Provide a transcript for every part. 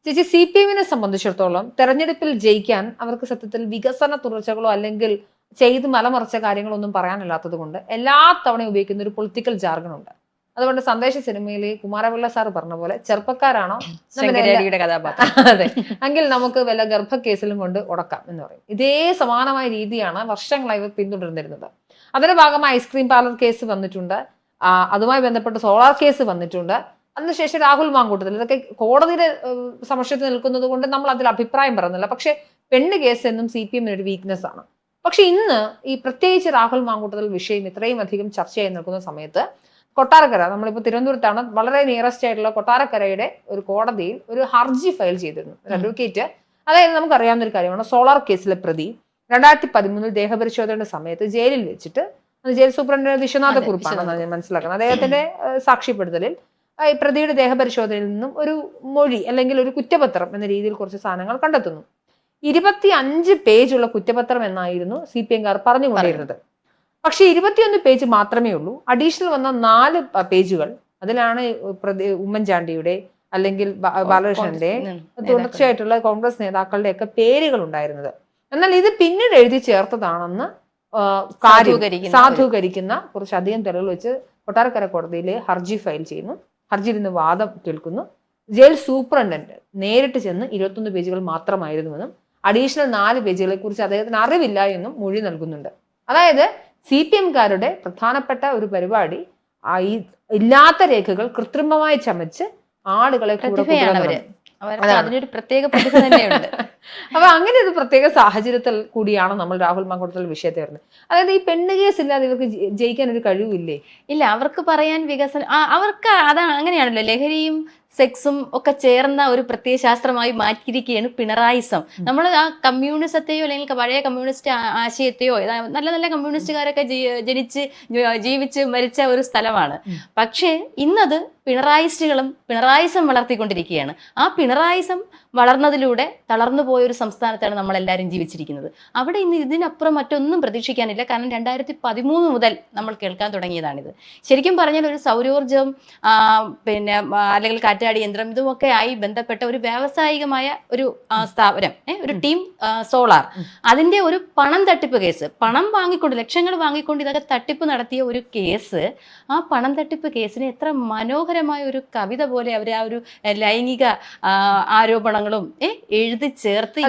ചേച്ചി, CPM-നെ സംബന്ധിച്ചിടത്തോളം തെരഞ്ഞെടുപ്പിൽ ജയിക്കാൻ അവർക്ക് സത്യത്തിൽ വികസന തുടർച്ചകളോ അല്ലെങ്കിൽ ചെയ്ത് മലമറിച്ച കാര്യങ്ങളൊന്നും പറയാനില്ലാത്തത് കൊണ്ട് എല്ലാ തവണയും ഉപയോഗിക്കുന്ന ഒരു പൊളിറ്റിക്കൽ ജാർഗൺ ഉണ്ട്. അതുകൊണ്ട് സന്ദേശ സിനിമയിലെ കുമാരപിള്ള സാർ പറഞ്ഞ പോലെ ചെറുപ്പക്കാരാണോ കഥാപാത്രം അതെ, എങ്കിൽ നമുക്ക് വല്ല ഗർഭക്കേസിലും കൊണ്ട് ഉടക്കാം എന്ന് പറയും. ഇതേ സമാനമായ രീതിയാണ് വർഷങ്ങളായി പിന്തുടർന്നിരുന്നത്. അതിന്റെ ഭാഗമായി ഐസ്ക്രീം പാർലർ കേസ് വന്നിട്ടുണ്ട്, അതുമായി ബന്ധപ്പെട്ട് സോളാർ കേസ് വന്നിട്ടുണ്ട്. അതിനുശേഷം രാഹുൽ മാങ്കൂട്ടത്തിൽ, ഇതൊക്കെ കോടതിയുടെ സമക്ഷത്തിൽ നിൽക്കുന്നത് കൊണ്ട് നമ്മൾ അതിൽ അഭിപ്രായം പറയുന്നില്ല. പക്ഷെ പെണ്ണ് കേസ് എന്നും CPM ഒരു വീക്ക്നെസ് ആണ്. പക്ഷെ ഇന്ന് ഈ പ്രത്യേകിച്ച് രാഹുൽ മാങ്കൂട്ടത്തിൽ വിഷയം ഇത്രയും അധികം ചർച്ചയായി നിൽക്കുന്ന സമയത്ത് കൊട്ടാരക്കര, നമ്മളിപ്പോൾ തിരുവനന്തപുരത്താണ്, വളരെ നിയറസ്റ്റ് ആയിട്ടുള്ള കൊട്ടാരക്കരയുടെ ഒരു കോടതിയിൽ ഒരു ഹർജി ഫയൽ ചെയ്തിരുന്നു ഒരു അഡ്വക്കേറ്റ്. അതായത് നമുക്കറിയാവുന്ന ഒരു കാര്യമാണ്, സോളാർ കേസിലെ പ്രതി 2013 ദേഹപരിശോധനയുടെ സമയത്ത് ജയിലിൽ വെച്ചിട്ട്, ജയിൽ സൂപ്രണ്ട് വിശ്വനാഥ കുറുപ്പാണ് ഞാൻ മനസ്സിലാക്കുന്നത്, അദ്ദേഹത്തിന്റെ സാക്ഷ്യപ്പെടുത്തലിൽ പ്രതിയുടെ ദേഹപരിശോധനയിൽ നിന്നും ഒരു മൊഴി അല്ലെങ്കിൽ ഒരു കുറ്റപത്രം എന്ന രീതിയിൽ കുറച്ച് സാധനങ്ങൾ കണ്ടെത്തുന്നു. 25 പേജുള്ള കുറ്റപത്രം എന്നായിരുന്നു CPM-കാർ പറഞ്ഞുകൊണ്ടിരുന്നത്. പക്ഷെ 21 പേജ് മാത്രമേ ഉള്ളൂ. അഡീഷണൽ വന്ന 4 പേജുകൾ, അതിലാണ് ഉമ്മൻചാണ്ടിയുടെ അല്ലെങ്കിൽ ബാലകൃഷ്ണന്റെ തുടർച്ചയായിട്ടുള്ള കോൺഗ്രസ് നേതാക്കളുടെ ഒക്കെ പേരുകൾ ഉണ്ടായിരുന്നത്. എന്നാൽ ഇത് പിന്നീട് എഴുതി ചേർത്തതാണെന്ന് സാധൂകരിക്കുന്ന കുറച്ചധികം തെളിവുകൾ വെച്ച് കൊട്ടാരക്കര കോടതിയിൽ ഹർജി ഫയൽ ചെയ്യുന്നു. ഹർജിയിൽ നിന്ന് വാദം കേൾക്കുന്നു. ജയിൽ സൂപ്രണ്ടന്റ് നേരിട്ട് ചെന്ന് 21 പേജുകൾ മാത്രമായിരുന്നുവെന്നും അഡീഷണൽ 4 പേജുകളെ കുറിച്ച് അദ്ദേഹത്തിന് അറിവില്ല എന്നും മൊഴി നൽകുന്നുണ്ട്. അതായത് CPM-കാരുടെ പ്രധാനപ്പെട്ട ഒരു പരിപാടി ഇല്ലാത്ത രേഖകൾ കൃത്രിമമായി ചമച്ച് ആളുകളെ അതിനൊരു പ്രത്യേക പ്രതിഭ തന്നെയുണ്ട്. അപ്പൊ അങ്ങനെ ഒരു പ്രത്യേക സാഹചര്യത്തിൽ കൂടിയാണ് നമ്മൾ രാഹുൽ മാങ്കൂട്ടത്തിൽ വിഷയത്തെ വരുന്നത്. അതായത് ഈ പെണ്ണ് കേസ് ഇല്ലാതെ ഇവർക്ക് ജയിക്കാൻ ഒരു കഴിവില്ലേ? ഇല്ല, അവർക്ക് പറയാൻ വികസനം, അവർക്ക് അതാണ്, അങ്ങനെയാണല്ലോ, ലഹരിയും സെക്സും ഒക്കെ ചേർന്ന ഒരു പ്രത്യയശാസ്ത്രമായി മാറ്റിയിരിക്കുകയാണ് പിണറായിസം. നമ്മൾ ആ കമ്മ്യൂണിസത്തെയോ അല്ലെങ്കിൽ പഴയ കമ്മ്യൂണിസ്റ്റ് ആശയത്തെയോ, നല്ല നല്ല കമ്മ്യൂണിസ്റ്റുകാരൊക്കെ ജീവിച്ച് മരിച്ച ഒരു സ്ഥലമാണ്. പക്ഷേ ഇന്നത് പിണറായിസ്റ്റുകളും പിണറായിസം വളർത്തിക്കൊണ്ടിരിക്കുകയാണ്. ആ പിണറായിസം വളർന്നതിലൂടെ തളർന്നു പോയ ഒരു സംസ്ഥാനത്താണ് നമ്മളെല്ലാവരും ജീവിച്ചിരിക്കുന്നത്. അവിടെ ഇന്ന് ഇതിനപ്പുറം മറ്റൊന്നും പ്രതീക്ഷിക്കാനില്ല. കാരണം 2013 മുതൽ നമ്മൾ കേൾക്കാൻ തുടങ്ങിയതാണിത്. ശരിക്കും പറഞ്ഞാൽ ഒരു സൗരോർജം, പിന്നെ അല്ലെങ്കിൽ കാറ്റാടി യന്ത്രം, ഇതുമൊക്കെ ആയി ബന്ധപ്പെട്ട ഒരു വ്യാവസായികമായ ഒരു സ്ഥാപനം, ഒരു ടീം സോളാർ, അതിൻ്റെ ഒരു പണം തട്ടിപ്പ് കേസ്, പണം വാങ്ങിക്കൊണ്ട് ലക്ഷങ്ങൾ വാങ്ങിക്കൊണ്ട് ഇതൊക്കെ തട്ടിപ്പ് നടത്തിയ ഒരു കേസ്. ആ പണം തട്ടിപ്പ് കേസിനെ എത്ര മനോഹരമായ ഒരു കവിത പോലെ അവർ ആ ഒരു ലൈംഗിക ആരോപണങ്ങളും എഴുതി ചേർത്ത്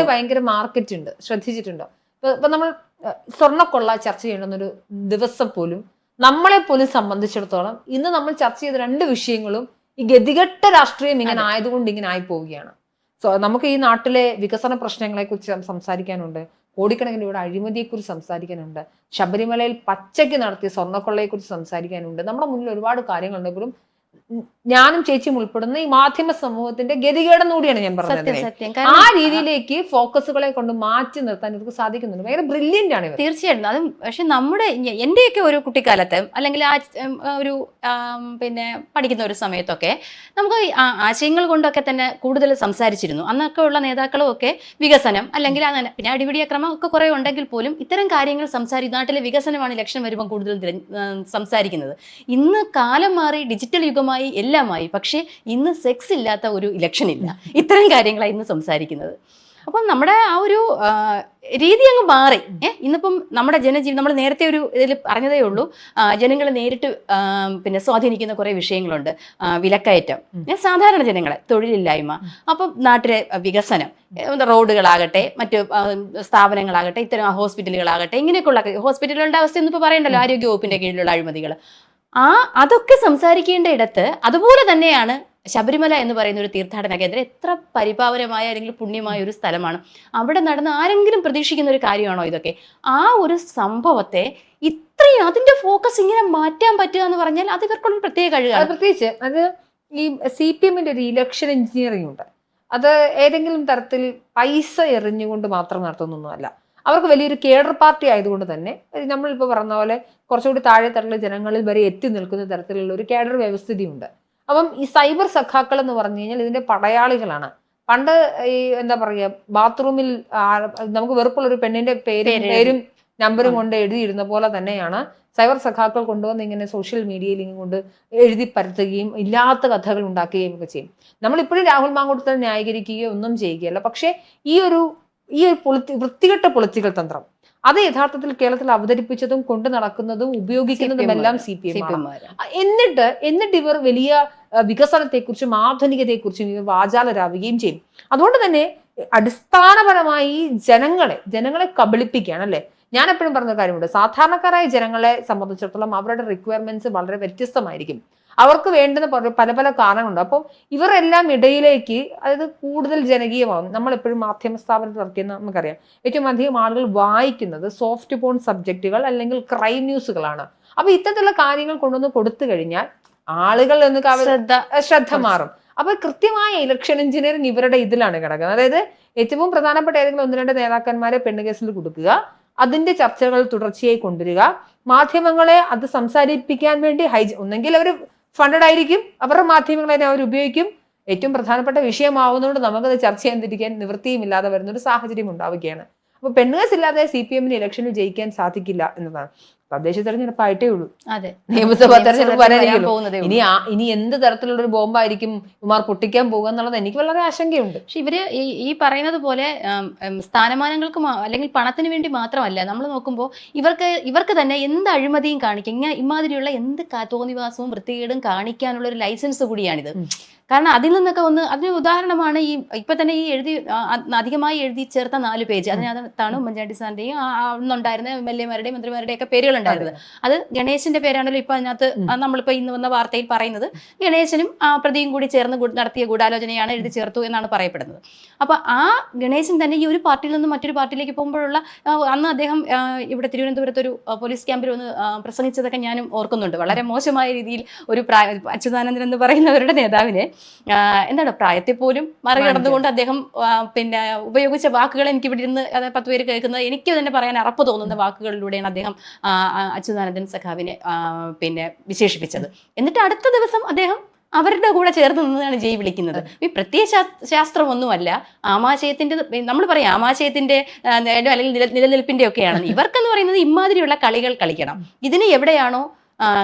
ഭയങ്കര മാർക്കറ്റ് ഉണ്ട്. ശ്രദ്ധിച്ചിട്ടുണ്ടോ? ഇപ്പൊ നമ്മൾ സ്വർണ്ണക്കൊള്ള ചർച്ച ചെയ്യണമെന്നൊരു ദിവസം പോലും നമ്മളെ പോലും സംബന്ധിച്ചിടത്തോളം ഇന്ന് നമ്മൾ ചർച്ച ചെയ്ത 2 വിഷയങ്ങളും ഈ ഗതികെട്ട രാഷ്ട്രീയം ഇങ്ങനെ ആയതുകൊണ്ട് ഇങ്ങനെ ആയി പോവുകയാണ്. നമുക്ക് ഈ നാട്ടിലെ വികസന പ്രശ്നങ്ങളെ കുറിച്ച് സംസാരിക്കാനുണ്ട്, കോടിക്കണക്കിന് ഇവിടെ അഴിമതിയെക്കുറിച്ച് സംസാരിക്കാനുണ്ട്, ശബരിമലയിൽ പച്ചയ്ക്ക് നടത്തിയ സ്വർണ്ണക്കൊള്ളയെക്കുറിച്ച് സംസാരിക്കാനുണ്ട്. നമ്മുടെ മുന്നിൽ ഒരുപാട് കാര്യങ്ങളുണ്ടെങ്കിലും ഞാനും ചേച്ചിയും ഉൾപ്പെടുന്ന ഈ മാധ്യമ സമൂഹത്തിന്റെ ഗതികേടെന്ന് കൂടിയാണ് ഞാൻ പറഞ്ഞത്. ആ രീതിയിലേക്ക് ഫോക്കസുകളെ കൊണ്ട് മാറ്റി നിർത്താൻ ഇവർക്ക് സാധിക്കുന്നുണ്ട്. ഭയങ്കര ബ്രില്യന്റ് ആണ് ഇവർ. തീർച്ചയായിട്ടും. അതും പക്ഷെ എന്റെയൊക്കെ ഒരു കുട്ടിക്കാലത്ത് അല്ലെങ്കിൽ ഒരു പിന്നെ പഠിക്കുന്ന ഒരു സമയത്തൊക്കെ നമുക്ക് ആശയങ്ങൾ കൊണ്ടൊക്കെ തന്നെ കൂടുതൽ സംസാരിച്ചിരുന്നു. അന്നൊക്കെ ഉള്ള നേതാക്കളും ഒക്കെ വികസനം അല്ലെങ്കിൽ അങ്ങനെ പിന്നെ അടിപിടി അക്രമം ഒക്കെ കുറെ ഉണ്ടെങ്കിൽ പോലും ഇത്തരം കാര്യങ്ങൾ നാട്ടിലെ വികസനമാണ് ലക്ഷ്യം വരുമ്പോൾ കൂടുതൽ സംസാരിക്കുന്നത്. ഇന്ന് കാലം മാറി, ഡിജിറ്റൽ യുഗമായി, എല്ലാമായി. പക്ഷേ ഇന്ന് സെക്സ് ഇല്ലാത്ത ഒരു ഇലക്ഷൻ ഇല്ല. ഇത്തരം കാര്യങ്ങളാണ് ഇന്ന് സംസാരിക്കുന്നത്. അപ്പം നമ്മുടെ ആ ഒരു രീതി അങ്ങ് മാറി. ഇന്നിപ്പം നമ്മുടെ ജനജീവിതം, നമ്മൾ നേരത്തെ ഒരു ഇതിൽ പറഞ്ഞതേ ഉള്ളൂ, ജനങ്ങളെ നേരിട്ട് പിന്നെ സ്വാധീനിക്കുന്ന കുറേ വിഷയങ്ങളുണ്ട്. വിലക്കയറ്റം, സാധാരണ ജനങ്ങളെ, തൊഴിലില്ലായ്മ, അപ്പം നാട്ടിലെ വികസനം, റോഡുകളാകട്ടെ, മറ്റു സ്ഥാപനങ്ങളാകട്ടെ, ഇത്തരം ഹോസ്പിറ്റലുകളാകട്ടെ, ഇങ്ങനെയൊക്കെയുള്ള ഹോസ്പിറ്റലുകളുടെ അവസ്ഥയൊന്നും ഇപ്പോൾ പറയണ്ടല്ലോ, ആരോഗ്യവകുപ്പിന്റെ കീഴിലുള്ള അഴിമതികൾ, അതൊക്കെ സംസാരിക്കേണ്ട ഇടത്ത് അതുപോലെ തന്നെയാണ് ശബരിമല എന്ന് പറയുന്ന ഒരു തീർത്ഥാടന കേന്ദ്രം. എത്ര പരിപാവനമായ അല്ലെങ്കിൽ പുണ്യമായ ഒരു സ്ഥലമാണ്. അവിടെ നടന്ന് ആരെങ്കിലും പ്രതീക്ഷിക്കുന്ന ഒരു കാര്യമാണോ ഇതൊക്കെ? ആ ഒരു സംഭവത്തെ ഇത്രയും അതിന്റെ ഫോക്കസ് ഇങ്ങനെ മാറ്റാൻ പറ്റുക എന്ന് പറഞ്ഞാൽ അത് ഇവർക്കുള്ള പ്രത്യേക കഴിവാണ്. പ്രത്യേകിച്ച് അത് ഈ CPM-ന്റെ ഒരു ഇലക്ഷൻ എഞ്ചിനീയറിംഗ് ഉണ്ട്. അത് ഏതെങ്കിലും തരത്തിൽ പൈസ എറിഞ്ഞുകൊണ്ട് മാത്രം നടത്തുന്നൊന്നുമല്ല. അവർക്ക് വലിയൊരു കേഡർ പാർട്ടി ആയതുകൊണ്ട് തന്നെ നമ്മളിപ്പോൾ പറഞ്ഞ പോലെ കുറച്ചുകൂടി താഴെ തട്ടിലുള്ള ജനങ്ങളിൽ വരെ എത്തി നിൽക്കുന്ന തരത്തിലുള്ള ഒരു കേഡർ വ്യവസ്ഥിതി ഉണ്ട്. അപ്പം ഈ സൈബർ സഖാക്കൾ എന്ന് പറഞ്ഞു കഴിഞ്ഞാൽ ഇതിന്റെ പടയാളികളാണ്. പണ്ട് ഈ എന്താ പറയുക, ബാത്റൂമിൽ നമുക്ക് വെറുപ്പുള്ള ഒരു പെണ്ണിന്റെ പേരും നമ്പറും കൊണ്ട് എഴുതിയിരുന്ന പോലെ തന്നെയാണ് സൈബർ സഖാക്കൾ കൊണ്ടുവന്ന് ഇങ്ങനെ സോഷ്യൽ മീഡിയയിൽ കൊണ്ട് എഴുതി പരത്തുകയും ഇല്ലാത്ത കഥകൾ ഉണ്ടാക്കുകയും ഒക്കെ ചെയ്യും. നമ്മളിപ്പോഴും രാഹുൽ മാങ്കൂട്ടത്തിനെ ന്യായീകരിക്കുകയോ ഒന്നും ചെയ്യുകയല്ല. പക്ഷേ ഈ ഒരു വൃത്തികെട്ട പൊളിറ്റിക്കൽ തന്ത്രം അത് യഥാർത്ഥത്തിൽ കേരളത്തിൽ അവതരിപ്പിച്ചതും കൊണ്ടു നടക്കുന്നതും ഉപയോഗിക്കുന്നതും എല്ലാം CPM. എന്നിട്ട് ഇവർ വലിയ വികസനത്തെക്കുറിച്ചും ആധുനികതയെക്കുറിച്ചും ഇവർ വാചാലരാവുകയും ചെയ്യും. അതുകൊണ്ട് തന്നെ അടിസ്ഥാനപരമായി ജനങ്ങളെ കബളിപ്പിക്കുകയാണ് അല്ലെ. ഞാൻ എപ്പോഴും പറഞ്ഞ കാര്യമുണ്ട്, സാധാരണക്കാരായ ജനങ്ങളെ സംബന്ധിച്ചിടത്തോളം അവരുടെ റിക്വയർമെന്റ്സ് വളരെ വ്യത്യസ്തമായിരിക്കും. അവർക്ക് വേണ്ടുന്ന പല പല കാരണങ്ങളുണ്ട്. അപ്പം ഇവരെല്ലാം ഇടയിലേക്ക് അതായത് കൂടുതൽ ജനകീയമാകും. നമ്മളെപ്പോഴും മാധ്യമ സ്ഥാപനത്തിൽ വർക്ക് ചെയ്യുന്ന നമുക്കറിയാം, ഏറ്റവും അധികം ആളുകൾ വായിക്കുന്നത് സോഫ്റ്റ് പോൺ സബ്ജക്റ്റുകൾ അല്ലെങ്കിൽ ക്രൈം ന്യൂസുകളാണ്. അപ്പൊ ഇത്തരത്തിലുള്ള കാര്യങ്ങൾ കൊണ്ടുവന്ന് കൊടുത്തു കഴിഞ്ഞാൽ ആളുകൾ ശ്രദ്ധ മാറും. അപ്പൊ കൃത്യമായ ഇലക്ഷൻ എഞ്ചിനീയറിംഗ് ഇവരുടെ ഇതിലാണ് കിടക്കുന്നത്. അതായത് ഏറ്റവും പ്രധാനപ്പെട്ട ഏതെങ്കിലും 1-2 നേതാക്കന്മാരെ പെണ്ണുകേസിൽ കൊടുക്കുക, അതിന്റെ ചർച്ചകൾ തുടർച്ചയായി കൊണ്ടുവരിക, മാധ്യമങ്ങളെ അത് സംസാരിപ്പിക്കാൻ വേണ്ടി ഒന്നെങ്കിൽ അവർ ഫണ്ടഡ് ആയിരിക്കും, അവരുടെ മാധ്യമങ്ങളെ അവർ ഉപയോഗിക്കും. ഏറ്റവും പ്രധാനപ്പെട്ട വിഷയമാവുന്നതുകൊണ്ട് നമുക്കത് ചർച്ച ചെയ്യാതിരിക്കാൻ നിവൃത്തിയുമില്ലാതെ വരുന്നൊരു സാഹചര്യം ഉണ്ടാവുകയാണ്. അപ്പൊ പെണ്ണുകേസ് ഇല്ലാതെ CPM ഇലക്ഷനിൽ ജയിക്കാൻ സാധിക്കില്ല എന്നതാണ്. തദ്ദേശ തെരഞ്ഞെടുപ്പ് ആയിട്ടേ ഉള്ളൂ, നിയമസഭാ തെരഞ്ഞെടുപ്പ് വരാനിരിക്കുള്ളൂ. ഇനി എന്ത് തരത്തിലുള്ള ഒരു ബോംബായിരിക്കും ഇവർ പൊട്ടിക്കാൻ പോകുക എന്നുള്ളത് എനിക്ക് വളരെ ആശങ്കയുണ്ട്. പക്ഷെ ഇവര് ഈ പറയുന്നത് പോലെ സ്ഥാനമാനങ്ങൾക്ക് അല്ലെങ്കിൽ പണത്തിന് വേണ്ടി മാത്രമല്ല, നമ്മൾ നോക്കുമ്പോൾ ഇവർക്ക് തന്നെ എന്ത് അഴിമതിയും കാണിക്കും. ഇമാതിരിയുള്ള എന്ത് തോന്നിവാസവും വൃത്തികേടും കാണിക്കാനുള്ള ഒരു ലൈസൻസ് കൂടിയാണിത്. കാരണം അതിൽ നിന്നൊക്കെ അതിന് ഉദാഹരണമാണ് ഇപ്പൊ തന്നെ ഈ അധികമായി എഴുതി ചേർത്ത 4 പേജ്. അതിനകത്താണ് ഉമ്മൻചാണ്ടി സാറിന്റെയും അന്നുണ്ടായിരുന്ന MLA-മാരുടെയും മന്ത്രിമാരുടെയും ഒക്കെ പേരുകൾ ഉണ്ടായിരുന്നത്. അത് ഗണേശന്റെ പേരാണല്ലോ ഇപ്പൊ അതിനകത്ത് നമ്മളിപ്പോ ഇന്ന് വന്ന വാർത്തയിൽ പറയുന്നത്. ഗണേശനും പ്രതിയും കൂടി ചേർന്ന് നടത്തിയ ഗൂഢാലോചനയാണ് എഴുതി ചേർത്തു എന്നാണ് പറയപ്പെടുന്നത്. അപ്പൊ ആ ഗണേശൻ തന്നെ ഈ ഒരു പാർട്ടിയിൽ നിന്ന് മറ്റൊരു പാർട്ടിയിലേക്ക് പോകുമ്പോഴുള്ള അന്ന് അദ്ദേഹം ഇവിടെ തിരുവനന്തപുരത്ത് ഒരു പോലീസ് ക്യാമ്പിൽ ഒന്ന് പ്രസംഗിച്ചതൊക്കെ ഞാനും ഓർക്കുന്നുണ്ട്. വളരെ മോശമായ രീതിയിൽ ഒരു അച്യുതാനന്ദൻ എന്ന് പറയുന്നവരുടെ നേതാവിനെ എന്താണ് പ്രായത്തെ പോലും മറികടന്നുകൊണ്ട് അദ്ദേഹം പിന്നെ ഉപയോഗിച്ച വാക്കുകൾ എനിക്ക് ഇവിടെ ഇരുന്ന് 10 പേര് കേൾക്കുന്നത് എനിക്ക് തന്നെ പറയാൻ അറപ്പ് തോന്നുന്ന വാക്കുകളിലൂടെയാണ് അദ്ദേഹം അച്യുതാനന്ദൻ സഖാവിനെ പിന്നെ വിശേഷിപ്പിച്ചത്. എന്നിട്ട് അടുത്ത ദിവസം അദ്ദേഹം അവരുടെ കൂടെ ചേർന്ന് നിന്നാണ് ജയ് വിളിക്കുന്നത്. ഈ പ്രത്യയ ശാസ്ത്രമൊന്നുമല്ല, ആമാശയത്തിന്റെ നമ്മൾ പറയാം ആമാശയത്തിന്റെ അല്ലെങ്കിൽ നിലനിൽപ്പിന്റെ ഒക്കെയാണ്. ഇവർക്കെന്ന് പറയുന്നത് ഇമാതിരിയുള്ള കളികൾ കളിക്കണം. ഇതിന് എവിടെയാണോ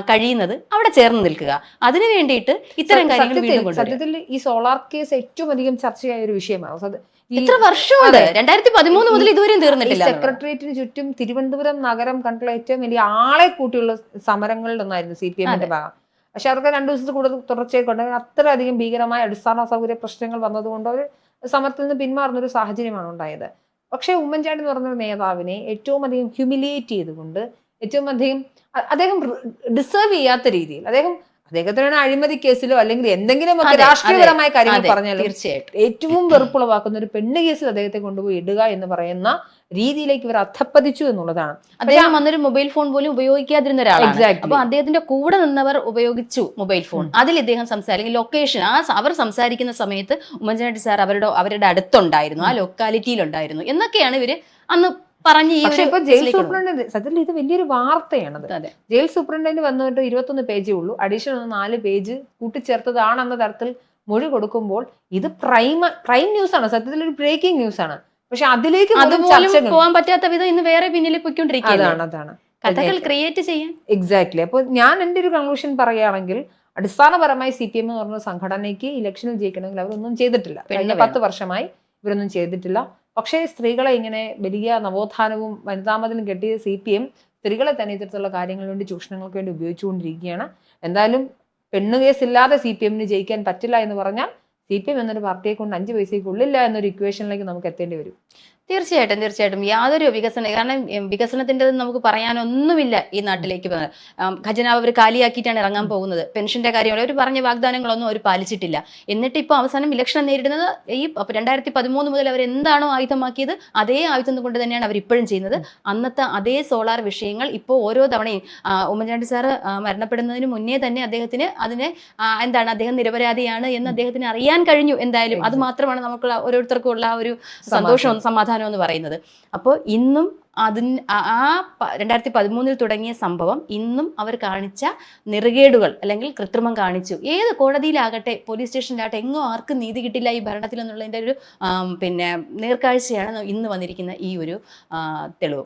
കഴിയുന്നത് അവിടെ ചേർന്ന് നിൽക്കുക. അതിനു വേണ്ടിയിട്ട് ഇത്തരം കാര്യങ്ങൾ സത്യത്തിൽ ഈ സോളാർ കേസ് ഏറ്റവും അധികം ചർച്ചയായ ഒരു വിഷയമാണ്. എത്ര വർഷമുണ്ട്? 2013 മുതൽ ഇതുവരെയും തീർന്നിട്ടില്ല. സെക്രട്ടേറിയറ്റിന് ചുറ്റും തിരുവനന്തപുരം നഗരം കണ്ടുള്ള ഏറ്റവും വലിയ ആളെ കൂട്ടിയുള്ള സമരങ്ങളിലൊന്നായിരുന്നു CPM-ന്റെ ഭാഗം. പക്ഷെ അവർക്ക് 2 ദിവസത്തിൽ കൂടുതൽ തുടർച്ചയായി കൊണ്ട് അത്രയധികം ഭീകരമായ അടിസ്ഥാന സൗകര്യ പ്രശ്നങ്ങൾ വന്നതുകൊണ്ട് അവർ സമരത്തിൽ നിന്ന് പിന്മാറുന്നൊരു സാഹചര്യമാണ് ഉണ്ടായത്. പക്ഷെ ഉമ്മൻചാണ്ടി എന്ന് പറഞ്ഞ നേതാവിനെ ഏറ്റവും അധികം ഹ്യൂമിലിയേറ്റ് ചെയ്തുകൊണ്ട് ഏറ്റവും അധികം അദ്ദേഹം ഡിസേർവ് ചെയ്യാത്ത രീതിയിൽ അദ്ദേഹത്തിന് അഴിമതി കേസിലോ അല്ലെങ്കിൽ എന്തെങ്കിലും ഒക്കെ രാഷ്ട്രീയപരമായ കാര്യങ്ങൾ പറഞ്ഞാലും തീർച്ചയായിട്ടും ഏറ്റവും വെറുപ്പുളവാക്കുന്ന ഒരു പെണ്ണ് കേസിൽ അദ്ദേഹത്തെ കൊണ്ടുപോയി ഇടുക എന്ന് പറയുന്ന രീതിയിലേക്ക് ഇവർ അധപ്പതിച്ചു എന്നുള്ളതാണ്. അദ്ദേഹം വന്നൊരു മൊബൈൽ ഫോൺ പോലും ഉപയോഗിക്കാതിരുന്ന ഒരാളാണ്. അപ്പൊ അദ്ദേഹത്തിന്റെ കൂടെ നിന്നവർ ഉപയോഗിച്ചു മൊബൈൽ ഫോൺ. അതിൽ ഇദ്ദേഹം അല്ലെങ്കിൽ ലൊക്കേഷൻ അവർ സംസാരിക്കുന്ന സമയത്ത് ഉമ്മൻചാണ്ടി സാർ അവരുടെ അടുത്തുണ്ടായിരുന്നു, ആ ലൊക്കാലിറ്റിയിൽ ഉണ്ടായിരുന്നു എന്നൊക്കെയാണ് ഇവര് അന്ന് പറഞ്ഞു. പക്ഷെ ഇപ്പൊ ജയിൽ സൂപ്രണ്ട് സത്യത്തിൽ ഇത് വലിയൊരു വാർത്തയാണത്. ജയിൽ സൂപ്രണ്ടിന് വന്നിട്ട് 21 പേജേ ഉള്ളൂ, അഡീഷണൽ 4 പേജ് കൂട്ടിച്ചേർത്തതാണെന്ന തരത്തിൽ മൊഴി കൊടുക്കുമ്പോൾ ഇത് പ്രൈം ന്യൂസ് ആണ്, സത്യത്തിൽ ഒരു ബ്രേക്കിംഗ് ന്യൂസ് ആണ്. പക്ഷെ അതിലേക്ക് പോകാൻ പറ്റാത്ത വിധം ഇന്ന് വേറെ പിന്നിൽ പൊയ്ക്കൊണ്ടിരിക്കുകയാണ്. അതാണ് കഥകൾ ക്രിയേറ്റ് ചെയ്യാൻ. എക്സാക്ട്ലി. അപ്പൊ ഞാൻ എൻ്റെ ഒരു കൺക്ലൂഷൻ പറയുകയാണെങ്കിൽ അടിസ്ഥാനപരമായി CPM എന്ന് പറഞ്ഞ സംഘടനയ്ക്ക് ഇലക്ഷനിൽ ജയിക്കണമെങ്കിൽ അവരൊന്നും ചെയ്തിട്ടില്ല. കഴിഞ്ഞ 10 വർഷമായി ഇവരൊന്നും ചെയ്തിട്ടില്ല. പക്ഷേ സ്ത്രീകളെ ഇങ്ങനെ വലിയ നവോത്ഥാനവും വനിതാമതിലും കെട്ടിയ CPM സ്ത്രീകളെ തന്നെ ഇത്തരത്തിലുള്ള കാര്യങ്ങൾക്ക് വേണ്ടി ചൂഷണങ്ങൾക്ക് വേണ്ടി ഉപയോഗിച്ചുകൊണ്ടിരിക്കുകയാണ്. എന്തായാലും പെണ്ണുകേസില്ലാതെ CPM-ന് ജയിക്കാൻ പറ്റില്ല എന്ന് പറഞ്ഞാൽ CPM എന്നൊരു പാർട്ടിയെ കൊണ്ട് 5 പൈസയ്ക്ക് ഉള്ളില്ല എന്നൊരു ഇക്വേഷനിലേക്ക് നമുക്ക് എത്തേണ്ടി വരും. തീർച്ചയായിട്ടും യാതൊരു കാരണം വികസനത്തിൻ്റെ നമുക്ക് പറയാനൊന്നുമില്ല ഈ നാട്ടിലേക്ക്. ഖജനാവ് അവർ കാലിയാക്കിയിട്ടാണ് ഇറങ്ങാൻ പോകുന്നത്. പെൻഷന്റെ കാര്യങ്ങൾ അവർ പറഞ്ഞ വാഗ്ദാനങ്ങളൊന്നും അവർ പാലിച്ചിട്ടില്ല. എന്നിട്ട് ഇപ്പോൾ അവസാനം ഇലക്ഷൻ നേരിടുന്നത് ഈ 2013 മുതൽ അവർ എന്താണോ ആയുധമാക്കിയത് അതേ ആയുധം കൊണ്ട് തന്നെയാണ് അവർ ഇപ്പോഴും ചെയ്യുന്നത്. അന്നത്തെ അതേ സോളാർ വിഷയങ്ങൾ ഇപ്പോൾ ഓരോ തവണയും ഉമ്മൻചാണ്ടി സാറ് മരണപ്പെടുന്നതിന് മുന്നേ തന്നെ അദ്ദേഹത്തിന് അദ്ദേഹം നിരപരാധിയാണ് എന്ന് അദ്ദേഹത്തിന് അറിയാൻ കഴിഞ്ഞു. എന്തായാലും അത് മാത്രമാണ് നമുക്ക് ഓരോരുത്തർക്കും ഉള്ള ഒരു സന്തോഷവും സമാധാനം എന്ന് പറയുന്നത്. അപ്പോൾ ഇന്നും 2013 തുടങ്ങിയ സംഭവം ഇന്നും അവർ കാണിച്ച നെറുകേടുകൾ അല്ലെങ്കിൽ കൃത്രിമം കാണിച്ചു. ഏത് കോടതിയിലാകട്ടെ പോലീസ് സ്റ്റേഷനിലാകട്ടെ എങ്ങോ ആർക്കും നീതി കിട്ടില്ല ഈ ഭരണത്തിൽ എന്നുള്ളതിൻ്റെ ഒരു നേർക്കാഴ്ചയാണ് ഇന്ന് വന്നിരിക്കുന്ന ഈ ഒരു തെളിവ്.